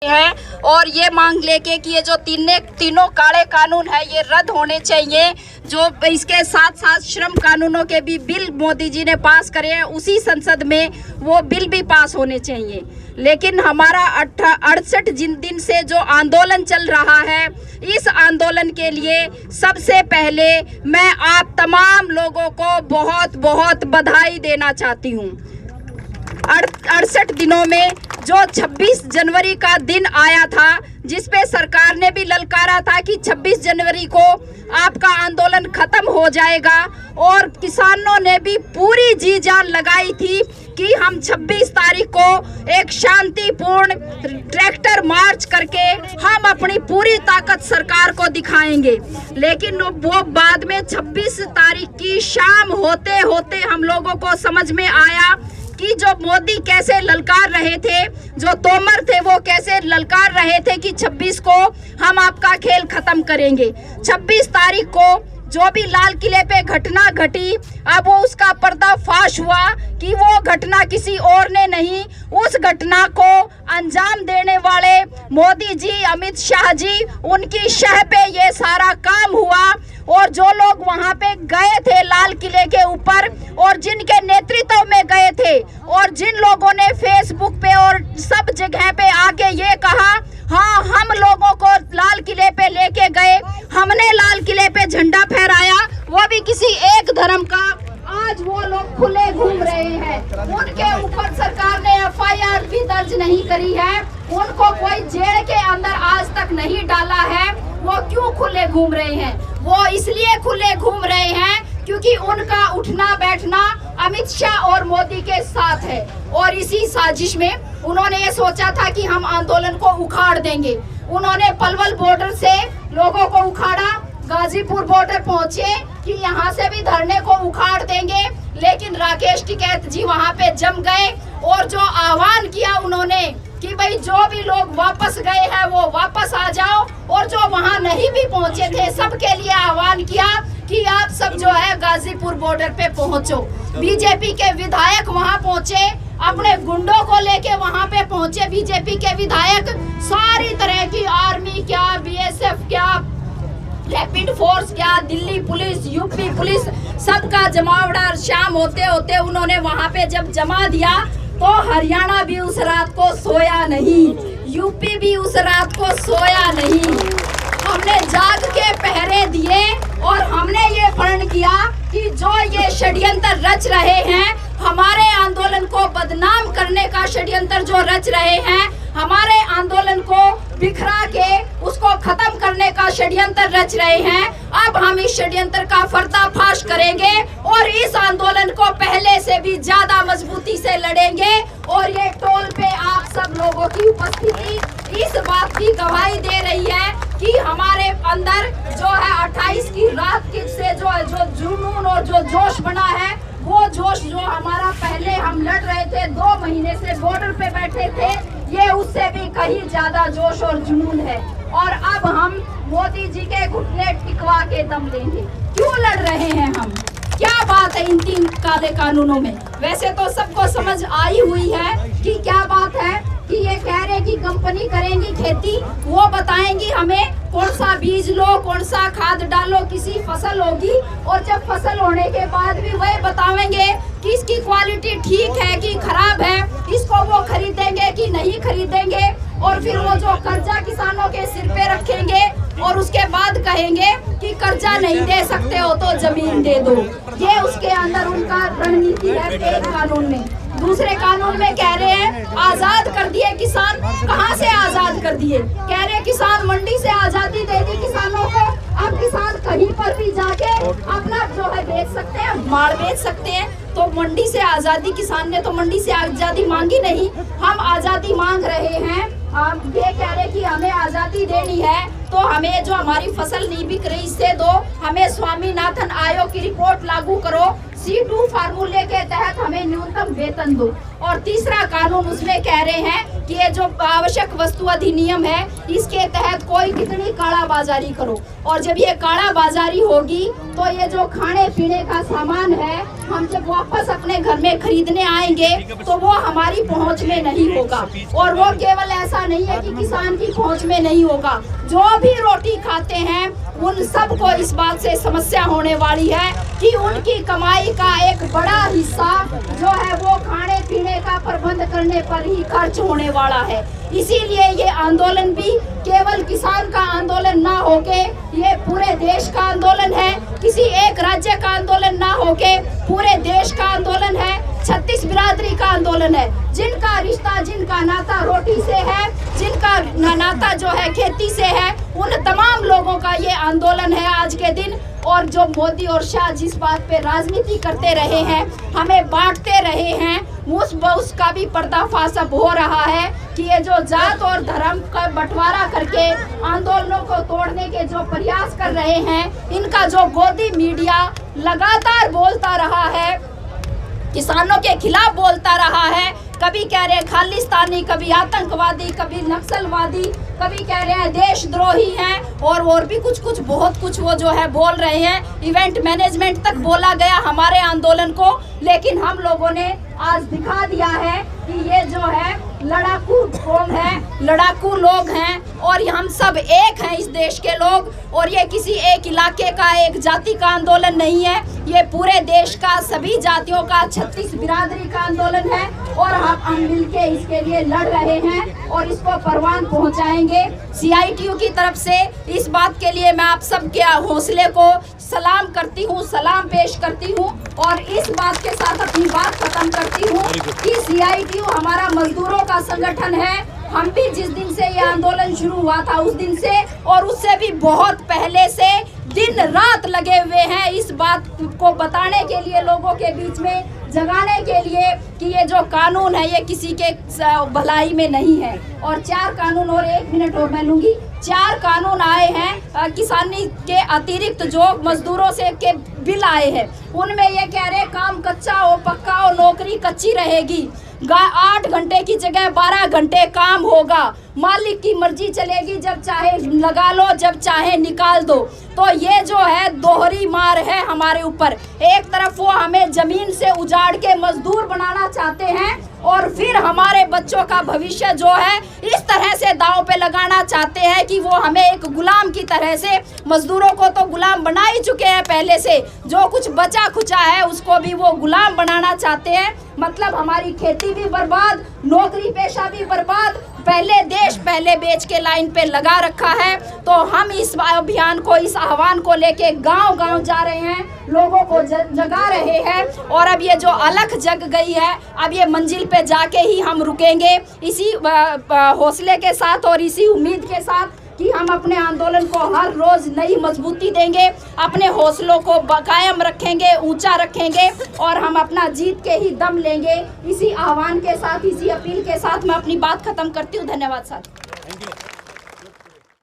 है और ये मांग लेके कि ये जो तीनों काले कानून है ये रद्द होने चाहिए। जो इसके साथ साथ श्रम कानूनों के भी बिल मोदी जी ने पास करे हैं, उसी संसद में वो बिल भी पास होने चाहिए। लेकिन हमारा 68 दिन से जो आंदोलन चल रहा है, इस आंदोलन के लिए सबसे पहले मैं आप तमाम लोगों को बहुत बहुत बधाई देना चाहती हूँ। 68 दिनों में जो 26 जनवरी का दिन आया था, जिस पे सरकार ने भी ललकारा था कि 26 जनवरी को आपका आंदोलन खत्म हो जाएगा, और किसानों ने भी पूरी जी जान लगाई थी कि हम 26 तारीख को एक शांतिपूर्ण ट्रैक्टर मार्च करके हम अपनी पूरी ताकत सरकार को दिखाएंगे। लेकिन वो बाद में 26 तारीख की शाम होते होते हम लोगों को समझ में आया कि जो मोदी कैसे ललकार रहे थे, जो तोमर थे वो कैसे ललकार रहे थे कि 26 को हम आपका खेल खत्म करेंगे। 26 तारीख को जो भी लाल किले पे घटना घटी, अब वो उसका पर्दाफाश हुआ कि वो घटना किसी और ने नहीं, उस घटना को अंजाम देने वाले मोदी जी, अमित शाह जी, उनकी शह पे ये सारा काम हुआ। और जो लोग वहां पे गए थे लाल किले के ऊपर और जिनके नेतृत्व में गए थे, और जिन लोगों ने फेसबुक पे और सब जगह पे आके ये कहा, हाँ हम लोगों को लाल किले पे लेके गए, हमने लाल किले पे झंडा फहराया, वो भी किसी एक धर्म का, आज वो लोग खुले घूम रहे हैं। उनके ऊपर सरकार ने FIR भी दर्ज नहीं करी है, उनको कोई जेल के अंदर आज तक नहीं डाला है। वो क्यों खुले घूम रहे हैं? वो इसलिए खुले घूम रहे हैं क्योंकि उनका उठना बैठना अमित शाह और मोदी के साथ है। और इसी साजिश में उन्होंने ये सोचा था कि हम आंदोलन को उखाड़ देंगे। उन्होंने पलवल बॉर्डर से लोगों को उखाड़ा, गाजीपुर बॉर्डर पहुंचे कि यहाँ से भी धरने को उखाड़ देंगे, लेकिन राकेश टिकैत जी वहाँ पे जम गए और जो आह्वान किया उन्होंने कि भाई जो भी लोग वापस गए हैं वो वापस आ जाओ, और जो वहाँ नहीं भी पहुँचे थे सबके लिए आह्वान किया कि आप सब जो है गाजीपुर बॉर्डर पे पहुँचो। बीजेपी के विधायक वहाँ पहुँचे, अपने गुंडों को लेके वहाँ पे पहुँचे बीजेपी के विधायक, सारी तरह की आर्मी क्या, BSF क्या, रैपिड फोर्स क्या, दिल्ली पुलिस, यूपी पुलिस, सबका जमावड़ा शाम होते होते उन्होंने वहाँ पे जब जमा दिया तो हरियाणा भी उस रात को सोया नहीं, यूपी भी उस रात को सोया नहीं। हमने जाग के पहरे दिए और हमने ये प्रण किया कि जो ये षड्यंत्र रच रहे हैं, हमारे आंदोलन को बदनाम करने का षड्यंत्र जो रच रहे हैं, हमारे आंदोलन को बिखरा के उसको खत्म करने का षड्यंत्र रच रहे हैं, अब हम इस षड्यंत्र का पर्दाफाश करेंगे और इस आंदोलन को पहले से भी ज्यादा मजबूती से लड़ेंगे। और ये टोल पे आप सब लोगों की उपस्थिति इस बात की गवाही दे रही है कि हमारे अंदर जो है 28 की रात से जो जुनून और जो जोश बना है, वो जोश जो हमारा पहले हम लड़ रहे थे 2 महीने से बॉर्डर पे बैठे थे, ये उससे भी कहीं ज्यादा जोश और जुनून है। और अब हम मोदी जी के घुटने टिकवा के दम लेंगे। क्यों लड़ रहे हैं हम? क्या बात है इन 3 काले कानूनों में? वैसे तो सबको समझ आई हुई है कि क्या बात है कि ये कह रहे कि कंपनी करेंगी खेती, वो बताएंगी हमें कौन सा बीज लो, कौन सा खाद डालो, किसी फसल होगी, और जब फसल होने के बाद भी वही बताएंगे कि इसकी क्वालिटी ठीक है कि खराब है, इसको वो खरीदेंगे कि नहीं खरीदेंगे, और फिर वो जो कर्जा किसानों के सिर पे रखेंगे और उसके बाद कहेंगे कि कर्जा नहीं दे सकते हो तो जमीन दे दो। ये उसके अंदर उनका रणनीति है एक कानून में। दूसरे कानून में कह रहे हैं आजाद कर दिए किसान। कहाँ से आजाद कर दिए? कह रहे किसान मंडी से आजादी दे दी किसानों को। अब किसान कहीं पर भी जाके अपना जो है बेच सकते हैं, माल बेच सकते हैं। तो मंडी से आजादी, किसान ने तो मंडी से आजादी मांगी नहीं, हम आजादी मांग रहे हैं। हम ये कह रहे कि हमें आजादी देनी है तो हमें जो हमारी फसल नहीं बिक रही इससे दो, हमें स्वामीनाथन आयोग की रिपोर्ट लागू करो, C2 फार्मूले के तहत हमें न्यूनतम वेतन दो। और तीसरा कानून उसमें कह रहे हैं कि ये जो आवश्यक वस्तु अधिनियम है इसके तहत कोई कितनी कालाबाजारी करो, और जब ये कालाबाजारी होगी तो ये जो खाने पीने का सामान है हम जब वापस अपने घर में खरीदने आएंगे तो वो हमारी पहुंच में नहीं होगा। और वो केवल ऐसा नहीं है कि किसान की पहुंच में नहीं होगा, जो भी रोटी खाते हैं उन सबको इस बात से समस्या होने वाली है कि उनकी कमाई का एक बड़ा हिस्सा जो है वो खाने पीने का प्रबंध करने पर ही खर्च होने वाला है। इसीलिए ये आंदोलन भी केवल किसान का आंदोलन ना होके ये पूरे देश का आंदोलन है, किसी एक राज्य का आंदोलन ना होके पूरे देश का आंदोलन है, 36 बिरादरी का आंदोलन है। जिनका रिश्ता, जिनका नाता रोटी से है, जिनका नाता जो है खेती से है, उन तमाम लोगों का ये आंदोलन है आज के दिन। और जो मोदी और शाह जिस बात पे राजनीति करते रहे हैं, हमें बांटते रहे हैं, उसका भी पर्दाफाश अब हो रहा है कि ये जो जात और धर्म का बंटवारा करके आंदोलनों को तोड़ने के जो प्रयास कर रहे हैं, इनका जो गोदी मीडिया लगातार बोलता रहा है, किसानों के खिलाफ बोलता रहा है, कभी कह रहे हैं खालिस्तानी, कभी आतंकवादी, कभी नक्सलवादी, कभी कह रहे हैं देशद्रोही हैं, और भी कुछ बहुत कुछ वो जो है बोल रहे हैं। इवेंट मैनेजमेंट तक बोला गया हमारे आंदोलन को, लेकिन हम लोगों ने आज दिखा दिया है कि ये जो है लड़ाकू कौम है, लड़ाकू लोग हैं, और हम सब एक हैं इस देश के लोग। और ये किसी एक इलाके का, एक जाति का आंदोलन नहीं है, ये पूरे देश का, सभी जातियों का, 36 बिरादरी का आंदोलन है। और हम मिलके इसके लिए लड़ रहे हैं और इसको परवान पहुंचाएंगे। CITU की तरफ से इस बात के लिए मैं आप सबके हौसले को सलाम करती हूँ, सलाम पेश करती हूँ, और इस बात के साथ अपनी बात खत्म करती हूँ कि CITU हमारा मजदूरों का संगठन है। हम भी जिस दिन से ये आंदोलन शुरू हुआ था उस दिन से, और उससे भी बहुत पहले से दिन रात लगे हुए हैं इस बात को बताने के लिए, लोगों के बीच में जगाने के लिए कि ये जो कानून है ये किसी के भलाई में नहीं है। और 4 कानून, और 1 मिनट और मैं लूंगी, 4 कानून आए हैं किसानी के अतिरिक्त, जो मजदूरों से के बिल आए हैं, उनमें ये कह रहे काम कच्चा हो, पक्का हो, नौकरी कच्ची रहेगी, 8 घंटे की जगह 12 घंटे काम होगा, मालिक की मर्जी चलेगी, जब चाहे लगा लो, जब चाहे निकाल दो। तो ये जो है दोहरी मार है हमारे ऊपर। एक तरफ वो हमें जमीन से उजाड़ के मजदूर बनाना चाहते हैं, और फिर हमारे बच्चों का भविष्य जो है इस तरह से दांव पे लगाना चाहते हैं कि वो हमें एक गुलाम की तरह से, मजदूरों को तो गुलाम बना ही चुके हैं पहले से, जो कुछ बचा खुचा है उसको भी वो गुलाम बनाना चाहते हैं। मतलब हमारी खेती भी बर्बाद, नौकरी पेशा भी बर्बाद, पहले देश पहले बेच के लाइन पे लगा रखा है। तो हम इस अभियान को, इस आह्वान को लेके गांव-गांव जा रहे हैं, लोगों को जगा रहे हैं। और अब ये जो अलख जग गई है, अब ये मंजिल पे जाके ही हम रुकेंगे, इसी हौसले के साथ और इसी उम्मीद के साथ कि हम अपने आंदोलन को हर रोज नई मजबूती देंगे, अपने हौसलों को कायम रखेंगे, ऊंचा रखेंगे, और हम अपना जीत के ही दम लेंगे। इसी आह्वान के साथ, इसी अपील के साथ मैं अपनी बात खत्म करती हूँ। धन्यवाद साथ।